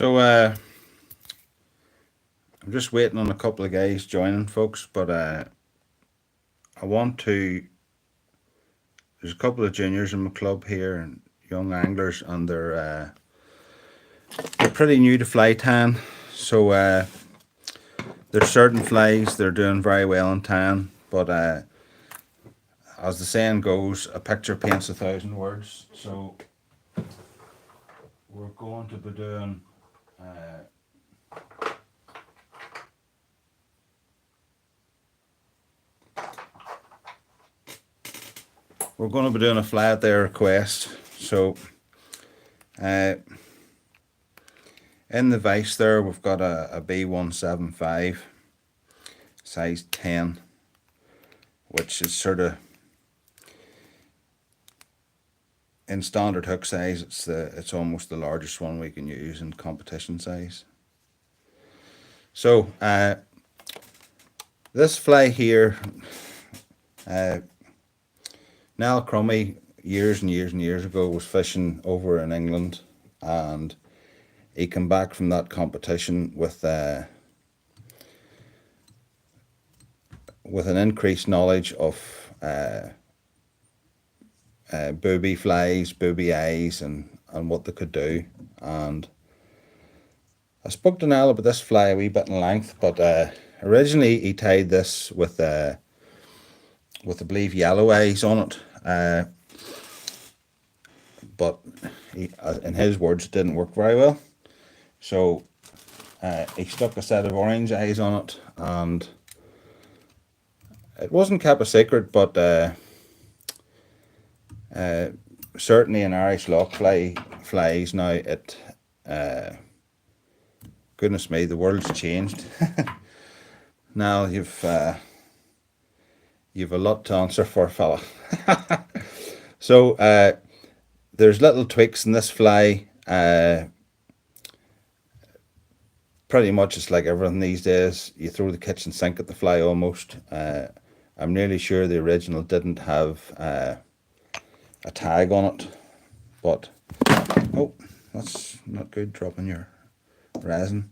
So I'm just waiting on a couple of guys joining, folks. But I want to. There's a couple of juniors in my club here and young anglers, and they're pretty new to fly tan. So there's certain flies they're doing very well in tan, but as the saying goes, a picture paints 1,000 words. So we're going to be doing. We're going to be doing a fly at their request. So in the vise there, we've got a B175 size 10, which is sort of in standard hook size. It's almost the largest one we can use in competition size. So this fly here, Nell Crummy years and years and years ago was fishing over in England, and he came back from that competition with an increased knowledge of booby flies, booby eyes, and what they could do. And I spoke to Nell about this fly a wee bit in length, but originally he tied this with I believe yellow eyes on it. But in his words, it didn't work very well. So he stuck a set of orange eyes on it, and it wasn't kept a secret, but certainly in Irish loch flies now, it goodness me, the world's changed. Now you've a lot to answer for, fella. So there's little tweaks in this fly. Pretty much it's like everything these days. You throw the kitchen sink at the fly almost. I'm nearly sure the original didn't have a tag on it, but oh, that's not good, dropping your resin.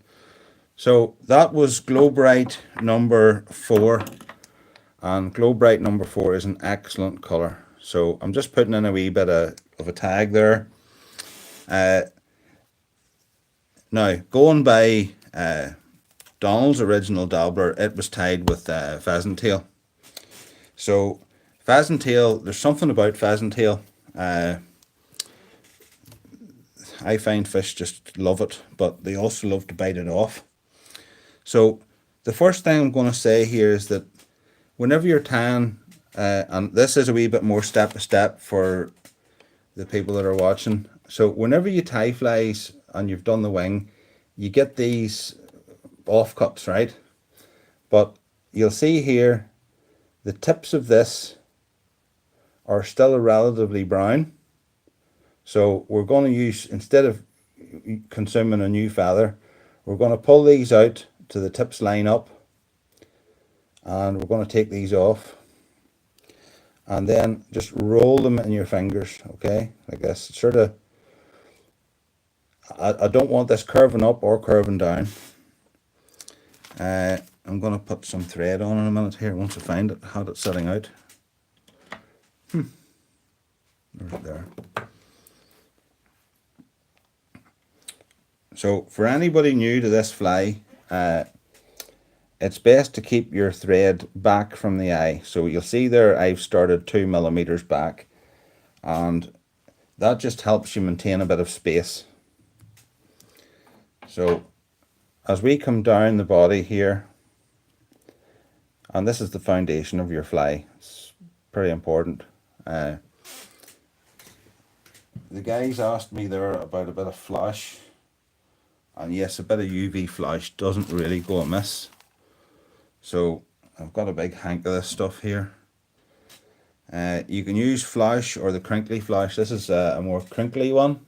So that was Glow Bright number 4, and Glow Bright number 4 is an excellent colour. So I'm just putting in a wee bit of a tag there. Now, going by Donald's original dabbler, it was tied with pheasant tail. So pheasant tail, there's something about pheasant tail. I find fish just love it, but they also love to bite it off. So the first thing I'm going to say here is that whenever you're tying, and this is a wee bit more step by step for the people that are watching. So whenever you tie flies and you've done the wing, you get these offcuts, right? But you'll see here, the tips of this are still relatively brown. So we're going to use, instead of consuming a new feather, we're going to pull these out to the tips line up, and we're going to take these off, and then just roll them in your fingers, okay, like this. Sort of, I don't want this curving up or curving down. I'm going to put some thread on in a minute here once I find it, had it sitting out. There's it there. So for anybody new to this fly, it's best to keep your thread back from the eye. So you'll see there I've started 2 millimeters back, and that just helps you maintain a bit of space. So as we come down the body here, and this is the foundation of your fly, it's pretty important. The guys asked me there about a bit of flash, and yes, a bit of UV flash doesn't really go amiss. So I've got a big hank of this stuff here. You can use flash or the crinkly flash. This is a more crinkly one.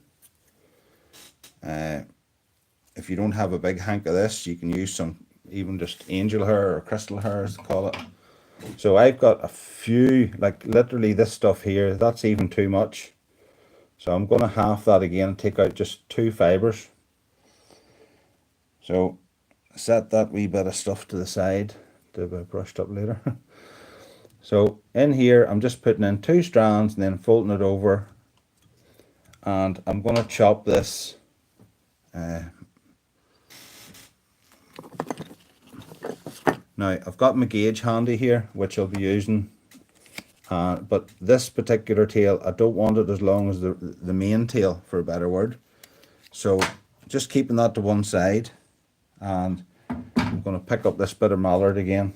If you don't have a big hank of this, you can use some, even just angel hair or crystal hair as they call it. So I've got a few, like literally this stuff here, that's even too much. So I'm going to half that again and take out just 2 fibers. So set that wee bit of stuff to the side to be brushed up later. So in here, I'm just putting in 2 strands and then folding it over, and I'm going to chop this. Now I've got my gauge handy here, which I'll be using, but this particular tail, I don't want it as long as the main tail, for a better word. So just keeping that to one side, and I'm going to pick up this bit of mallard again.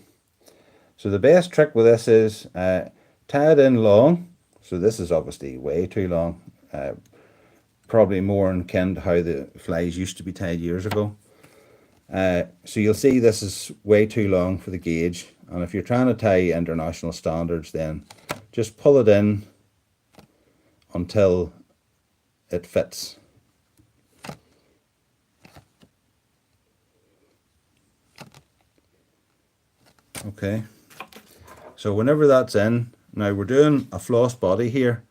So the best trick with this is tie it in long. So this is obviously way too long, probably more in kin to how the flies used to be tied years ago. So you'll see this is way too long for the gauge, and if you're trying to tie international standards, then just pull it in until it fits. Okay, so whenever that's in, now we're doing a floss body here,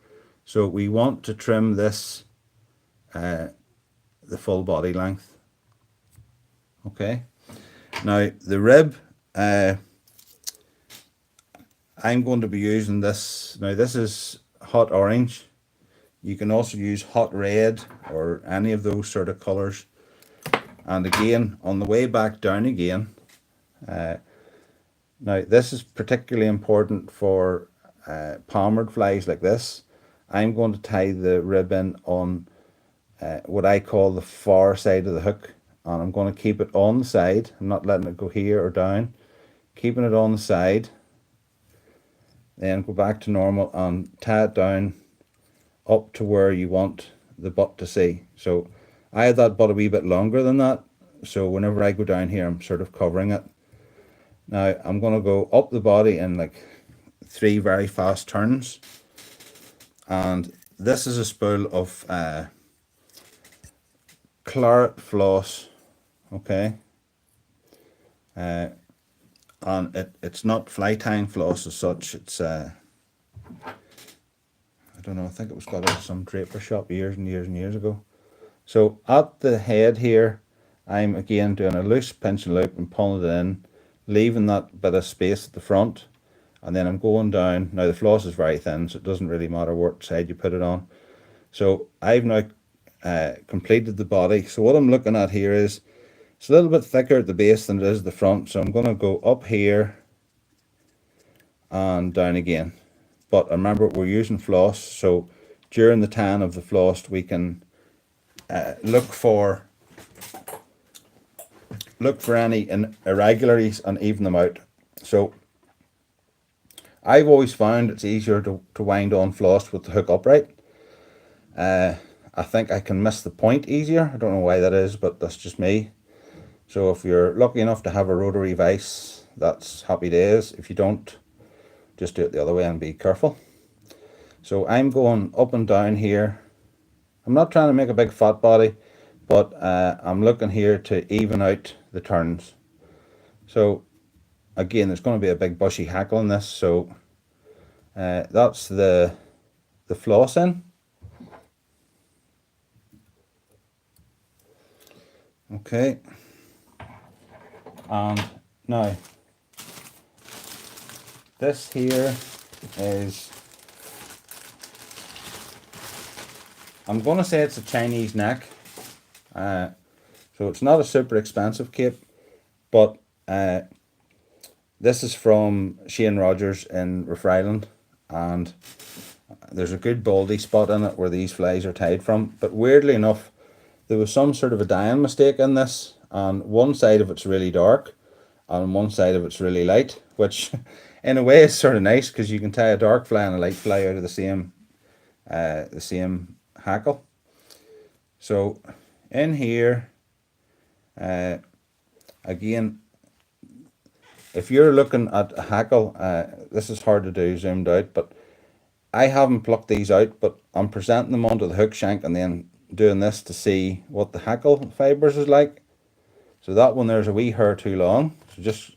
so we want to trim this the full body length. Okay, now the rib, I'm going to be using this. Now this is hot orange. You can also use hot red or any of those sort of colors. And again, on the way back down again, now this is particularly important for palmered flies like this. I'm going to tie the rib in on what I call the far side of the hook, and I'm going to keep it on the side. I'm not letting it go here or down, keeping it on the side, then go back to normal and tie it down up to where you want the butt to see. So I had that butt a wee bit longer than that, so whenever I go down here, I'm sort of covering it. Now I'm going to go up the body in like 3 very fast turns, and this is a spool of claret floss. Okay, and it's not fly tying floss as such. It's I don't know, I think it was got out of some draper shop years and years and years ago. So at the head here, I'm again doing a loose pinch and loop and pulling it in, leaving that bit of space at the front, and then I'm going down. Now the floss is very thin, so it doesn't really matter what side you put it on. So I've now completed the body. So what I'm looking at here is it's a little bit thicker at the base than it is the front, so I'm going to go up here and down again. But remember, we're using floss, so during the tan of the floss we can look for any irregularities and even them out. So I've always found it's easier to wind on floss with the hook upright. I think I can miss the point easier. I don't know why that is, but that's just me. So if you're lucky enough to have a rotary vise, that's happy days. If you don't, just do it the other way and be careful. So I'm going up and down here. I'm not trying to make a big fat body, but I'm looking here to even out the turns. So again, there's going to be a big bushy hackle in this, so that's the floss in. Okay, and now this here is, I'm going to say it's a Chinese neck, so it's not a super expensive cape, but this is from Shane Rogers in Riff Island, and there's a good baldy spot in it where these flies are tied from. But weirdly enough, there was some sort of a dyeing mistake in this, and one side of it's really dark and one side of it's really light, which in a way is sort of nice because you can tie a dark fly and a light fly out of the same hackle. So in here, again, if you're looking at a hackle, this is hard to do zoomed out, but I haven't plucked these out, but I'm presenting them onto the hook shank and then doing this to see what the hackle fibers is like. So that one there's a wee hair too long, so just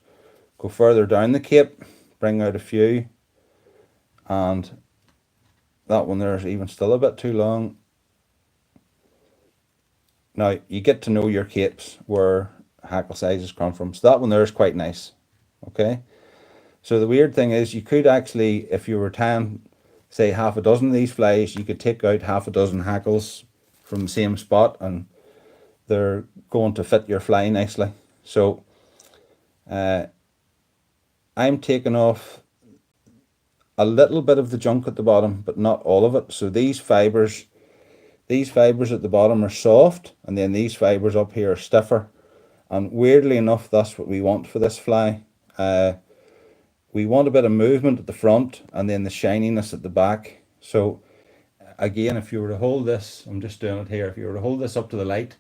go further down the cape, bring out a few, and that one there's even still a bit too long. Now you get to know your capes where hackle sizes come from. So that one there is quite nice. Okay. So the weird thing is you could actually, if you were tying, say, half a dozen of these flies, you could take out half a dozen hackles from the same spot and they're going to fit your fly nicely. So I'm taking off a little bit of the junk at the bottom, but not all of it. So these fibers at the bottom are soft, and then these fibers up here are stiffer. And weirdly enough, that's what we want for this fly. We want a bit of movement at the front and then the shininess at the back. So again, if you were to hold this, I'm just doing it here, if you were to hold this up to the light,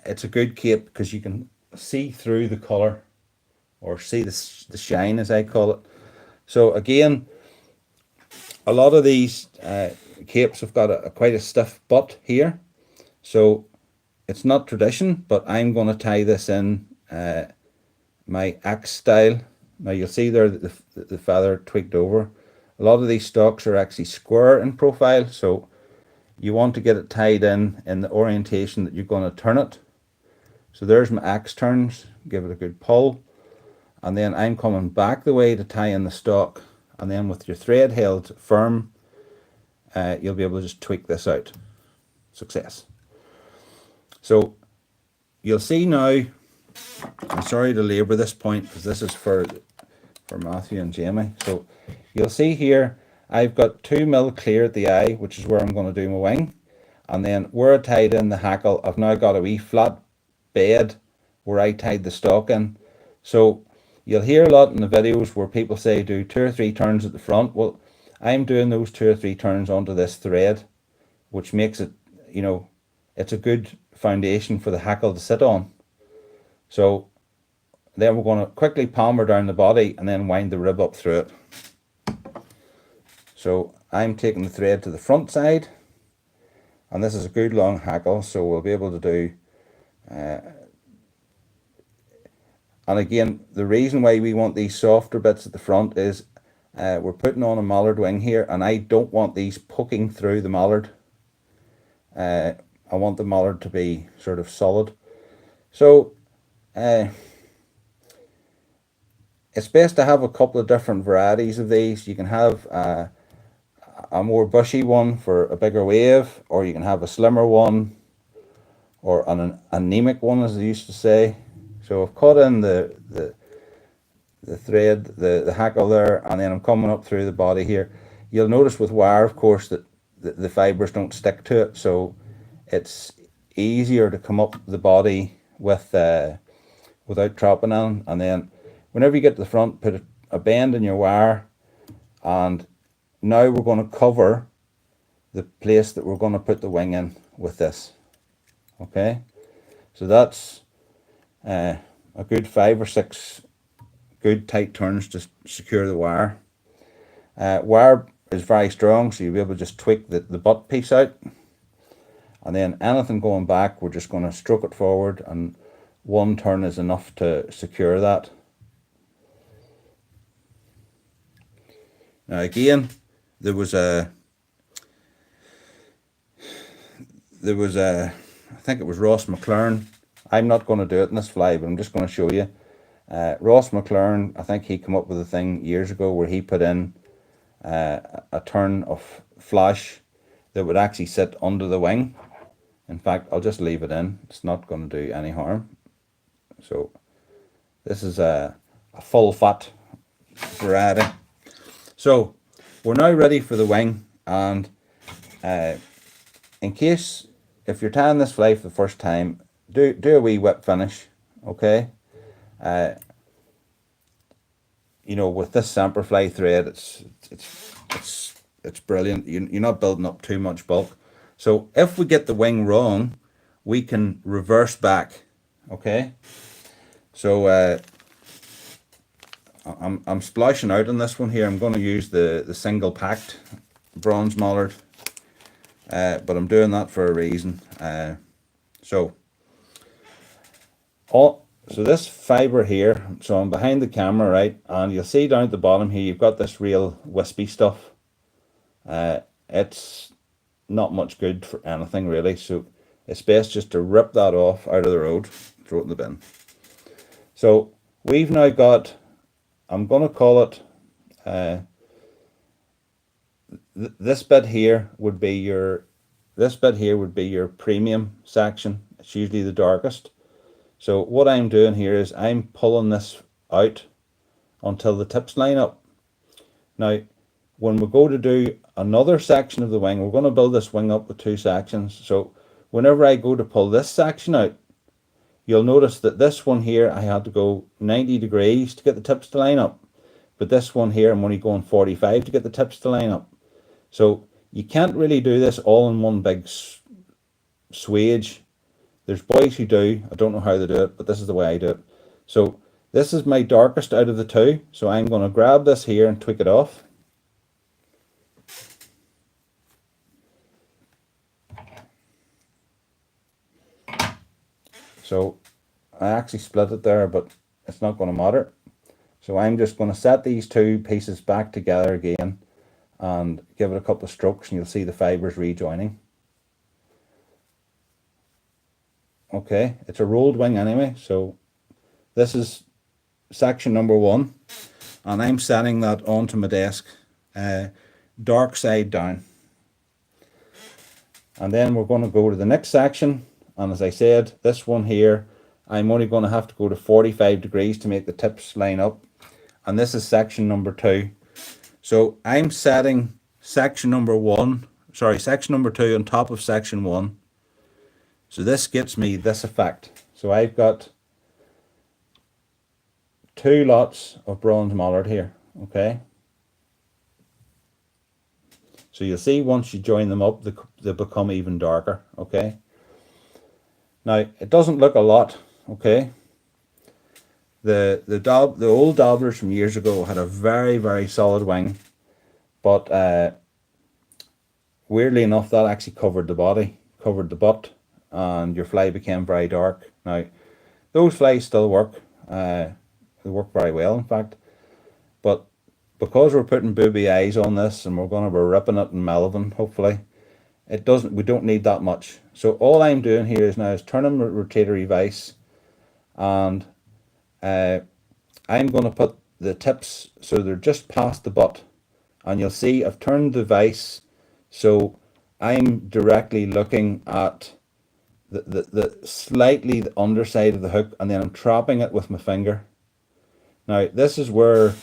it's a good cape because you can see through the colour, or see the shine, as I call it. So again, a lot of these capes have got quite a stiff butt here, so it's not tradition, but I'm going to tie this in my axe style. Now you'll see there that the feather tweaked over. A lot of these stalks are actually square in profile, so you want to get it tied in the orientation that you're going to turn it. So there's my axe turns, give it a good pull, and then I'm coming back the way to tie in the stalk, and then with your thread held firm, you'll be able to just tweak this out. Success. So you'll see now, I'm sorry to labour this point because this is for Matthew and Jamie. So you'll see here I've got 2 mil clear at the eye, which is where I'm going to do my wing, and then where I tied in the hackle, I've now got a wee flat bed where I tied the stalk in. So you'll hear a lot in the videos where people say do 2 or 3 turns at the front. Well, I'm doing those 2 or 3 turns onto this thread, which makes it, you know, it's a good foundation for the hackle to sit on. So then we're going to quickly palmer down the body and then wind the rib up through it. So I'm taking the thread to the front side, and this is a good long hackle, so we'll be able to do and again, the reason why we want these softer bits at the front is we're putting on a mallard wing here, and I don't want these poking through the mallard. I want the mallard to be sort of solid. So it's best to have a couple of different varieties of these. You can have a more bushy one for a bigger wave, or you can have a slimmer one, or an anemic one, as they used to say. So I've cut in the thread, the hackle there, and then I'm coming up through the body here. You'll notice with wire, of course, that the fibers don't stick to it, so it's easier to come up the body with without trapping on. And then whenever you get to the front, put a bend in your wire, and now we're going to cover the place that we're going to put the wing in with this. Okay, so that's a good 5 or 6 good tight turns to secure the wire. Wire is very strong, so you'll be able to just tweak the butt piece out, and then anything going back, we're just going to stroke it forward, and 1 turn is enough to secure that. Now again, there was a I think it was Ross McLaren. I'm not going to do it in this fly, but I'm just going to show you. Ross McLaren, I think he came up with a thing years ago where he put in a turn of flash that would actually sit under the wing. In fact, I'll just leave it in. It's not going to do any harm. So this is a full fat variety. So we're now ready for the wing, and in case, if you're tying this fly for the first time, do a wee whip finish, okay? You know, with this samper fly thread, it's brilliant. You're not building up too much bulk. So if we get the wing wrong, we can reverse back, okay? So I'm splashing out on this one here. I'm going to use the single packed bronze mallard, but I'm doing that for a reason. So this fiber here, so I'm behind the camera, right, and you'll see down at the bottom here you've got this real wispy stuff. It's not much good for anything really, so it's best just to rip that off out of the road. throw it in the bin. So we've now got, I'm going to call it, this bit here would be your, premium section. It's usually the darkest. So what I'm doing here is I'm pulling this out until the tips line up. Now, when we go to do another section of the wing, we're going to build this wing up with two sections. So whenever I go to pull this section out, you'll notice that this one here, I had to go 90 degrees to get the tips to line up. But this one here, I'm only going 45 to get the tips to line up. So you can't really do this all in one big swage. There's boys who do. I don't know how they do it, but this is the way I do it. So this is my darkest out of the two. So I'm going to grab this here and tweak it off. So I actually split it there, but it's not going to matter. So I'm just going to set these two pieces back together again and give it a couple of strokes, and you'll see the fibers rejoining. Okay, it's a rolled wing anyway, so this is section number 1, and I'm setting that onto my desk, dark side down. And then we're going to go to the next section, and as I said, this one here, I'm only going to have to go to 45 degrees to make the tips line up, and this is section number 2. So I'm setting section number 2 on top of section 1. So this gives me this effect. So I've got 2 lots of bronze mallard here, okay? So you'll see once you join them up, they become even darker, okay? Now, it doesn't look a lot, okay? The old dabblers from years ago had a very, very solid wing, but weirdly enough, that actually covered the body, covered the butt, and your fly became very dark. Now, those flies still work. They work very well, in fact. But because we're putting booby eyes on this, and we're going to be ripping it and melvin, hopefully, we don't need that much. So all I'm doing here is turning my rotatory vise, and I'm going to put the tips so they're just past the butt, and you'll see I've turned the vise so I'm directly looking at the slightly the underside of the hook, and then I'm trapping it with my finger. Now this is where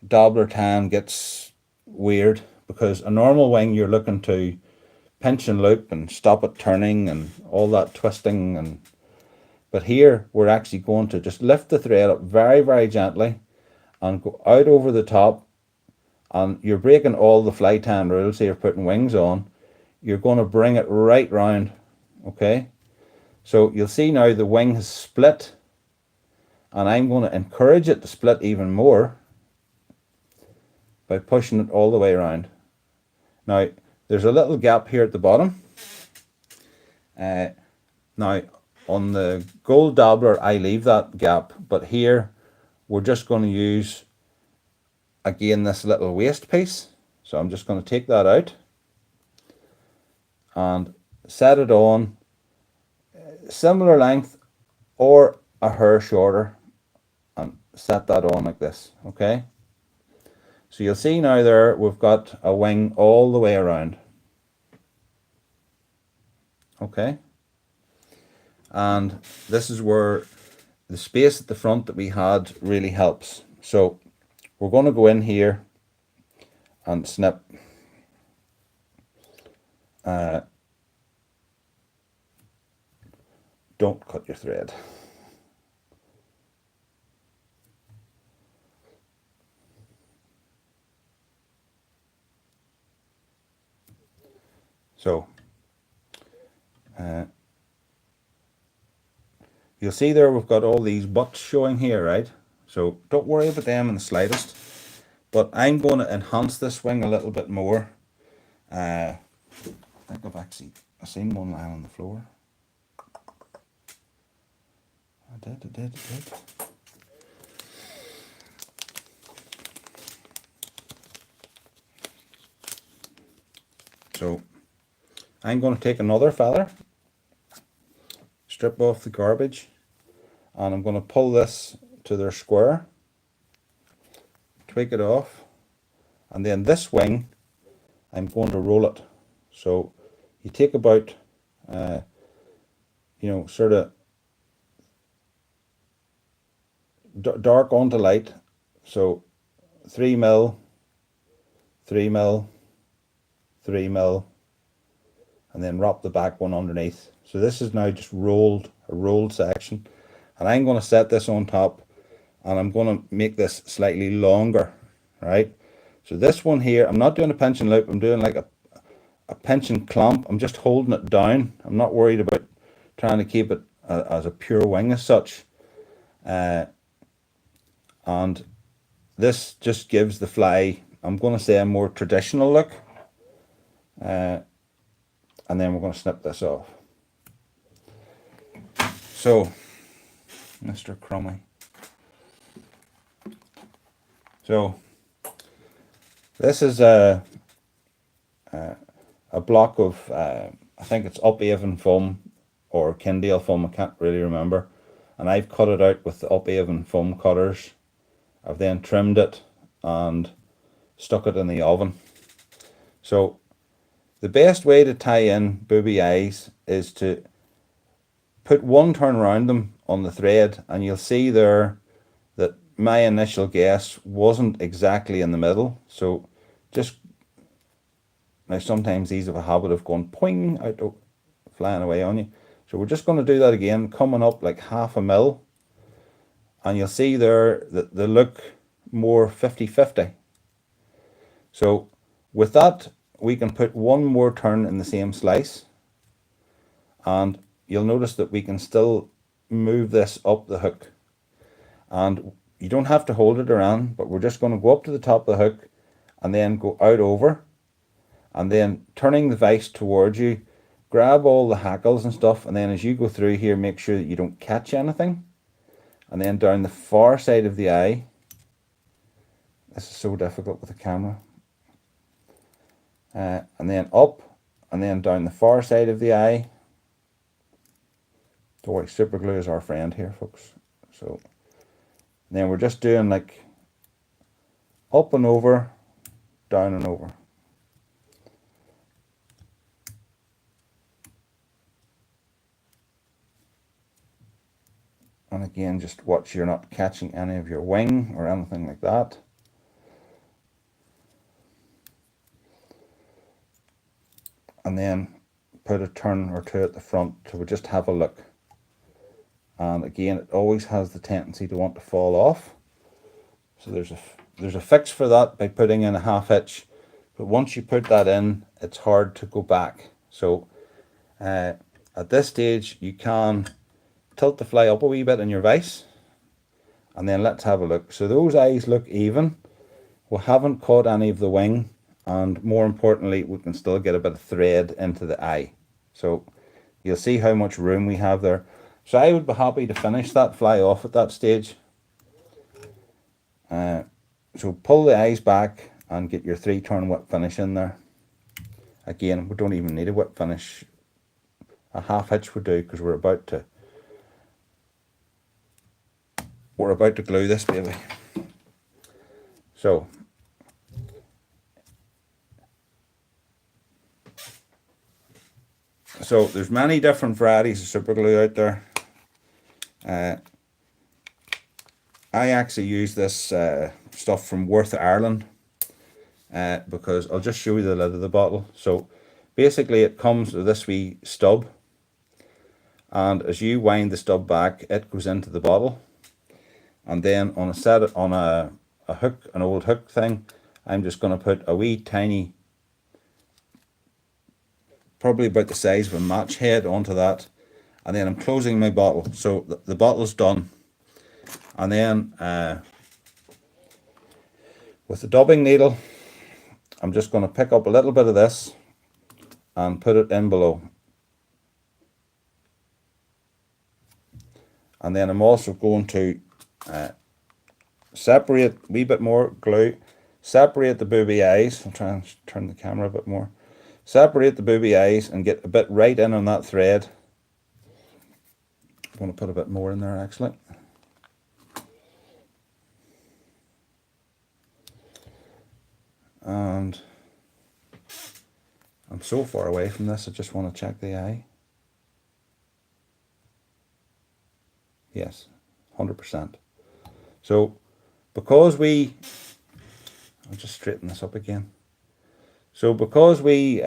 dabbler tan gets weird, because a normal wing you're looking to pinch and loop and stop it turning and all that twisting, but here we're actually going to just lift the thread up very, very gently and go out over the top, and you're breaking all the fly tan rules. So you're putting wings on, you're going to bring it right round, okay? So you'll see now the wing has split, and I'm going to encourage it to split even more by pushing it all the way around. Now there's a little gap here at the bottom. Now on the gold dabbler I leave that gap, but here we're just going to use again this little waste piece. So I'm just going to take that out and set it on similar length or a hair shorter, and set that on like this, okay? So you'll see now there we've got a wing all the way around, okay? And this is where the space at the front that we had really helps. So we're going to go in here and snip don't cut your thread. So you'll see there we've got all these butts showing here, right? So don't worry about them in the slightest, but I'm going to enhance this wing a little bit more. I think I've seen one lying on the floor. I did. So I'm going to take another feather, strip off the garbage, and I'm going to pull this to their square, tweak it off, and then this wing I'm going to roll it. So you take about sort of dark onto light, so 3 mil, 3 mil, 3 mil, and then wrap the back one underneath. So this is now just rolled, a rolled section, and I'm going to set this on top, and I'm going to make this slightly longer, right? So this one here, I'm not doing a pinch and loop, I'm doing like a pinch and clamp. I'm just holding it down. I'm not worried about trying to keep it as a pure wing as such. And this just gives the fly, I'm going to say, a more traditional look. And then we're going to snip this off. So, Mr. Crummy. So, this is a block of, I think it's Uphaven foam or Kindale foam, I can't really remember. And I've cut it out with the Uphaven foam cutters. I've then trimmed it and stuck it in the oven. So the best way to tie in booby eyes is to put one turn around them on the thread, and you'll see there that my initial guess wasn't exactly in the middle. So just, now sometimes these have a habit of going poing out, flying away on you. So we're just going to do that again, coming up like 1/2 mil. And you'll see there that they look more 50-50. So with that, we can put one more turn in the same slice. And you'll notice that we can still move this up the hook. And you don't have to hold it around, but we're just going to go up to the top of the hook and then go out over. And then turning the vise towards you, grab all the hackles and stuff. And then as you go through here, make sure that you don't catch anything. And then down the far side of the eye. This is so difficult with the camera. And then up, and then down the far side of the eye. Don't worry, super glue is our friend here, folks. So then we're just doing like up and over, down and over. And again, just watch you're not catching any of your wing or anything like that. And then put a turn or two at the front so we just have a look. And again, it always has the tendency to want to fall off. So there's a fix for that by putting in a 1/2 hitch. But once you put that in, it's hard to go back. So at this stage, you can tilt the fly up a wee bit in your vise, and then let's have a look. So those eyes look even. We haven't caught any of the wing, and more importantly, we can still get a bit of thread into the eye. So you'll see how much room we have there. So I would be happy to finish that fly off at that stage. So pull the eyes back and get your 3-turn whip finish in there. Again, we don't even need a whip finish. A 1/2 hitch would do, because we're about to glue this baby. So there's many different varieties of super glue out there. I actually use this stuff from Worth, Ireland, because I'll just show you the lid of the bottle. So basically it comes with this wee stub, and as you wind the stub back, it goes into the bottle. And then on a hook, an old hook thing, I'm just going to put a wee tiny, probably about the size of a match head, onto that. And then I'm closing my bottle. So the bottle's done. And then with the dubbing needle, I'm just going to pick up a little bit of this and put it in below. And then I'm also going to separate a wee bit more glue, separate the booby eyes. I'll try and turn the camera a bit more. Separate the booby eyes and get a bit right in on that thread. going to put a bit more in there actually. And I'm so far away from this, I just want to check the eye. Yes, 100%. So because I'll just straighten this up again. So because we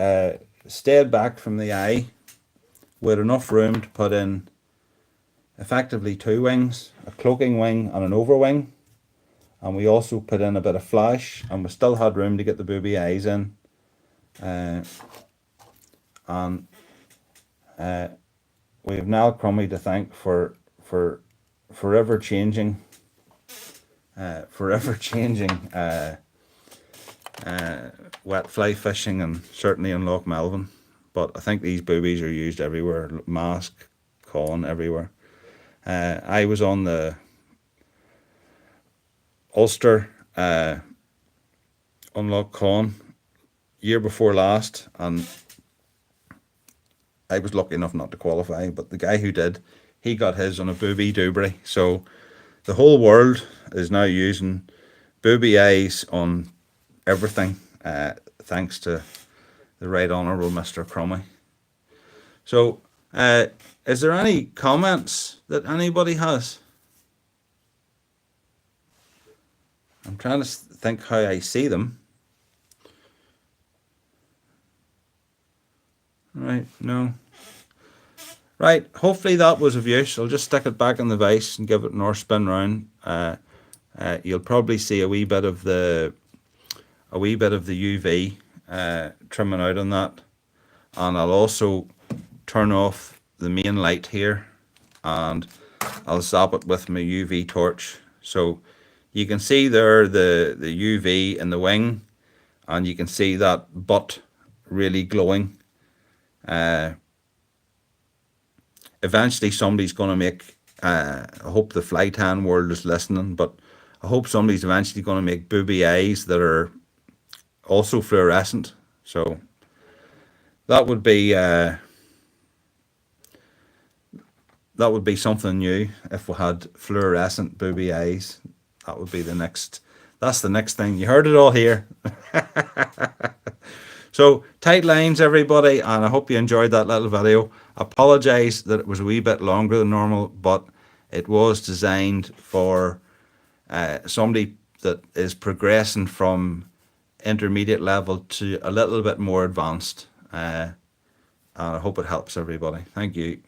stayed back from the eye, we had enough room to put in effectively 2 wings, a cloaking wing and an overwing. And we also put in a bit of flash, and we still had room to get the booby eyes in. And we have Nell Crummy to thank for forever changing wet fly fishing, and certainly in Loch Melvin. But I think these boobies are used everywhere, Mask, Con, everywhere. I was on the Ulster on Loch Con year before last, and I was lucky enough not to qualify, but the guy who did, he got his on a Booby Dabbler. So the whole world is now using booby eyes on everything, thanks to the Right Honourable Mr. Crummy. So is there any comments that anybody has? I'm trying to think how I see them. Right, no. Right, hopefully that was of use. I'll just stick it back in the vise and give it another spin round. You'll probably see a wee bit of the UV trimming out on that, and I'll also turn off the main light here, and I'll zap it with my UV torch. So you can see there the UV in the wing, and you can see that butt really glowing. Eventually somebody's going to make, I hope the fly tan world is listening, but I hope somebody's eventually going to make booby eyes that are also fluorescent. So that would be something new if we had fluorescent booby eyes. That would be that's the next thing. You heard it all here. So tight lines, everybody, and I hope you enjoyed that little video. I apologise that it was a wee bit longer than normal, but it was designed for somebody that is progressing from intermediate level to a little bit more advanced. And I hope it helps everybody. Thank you.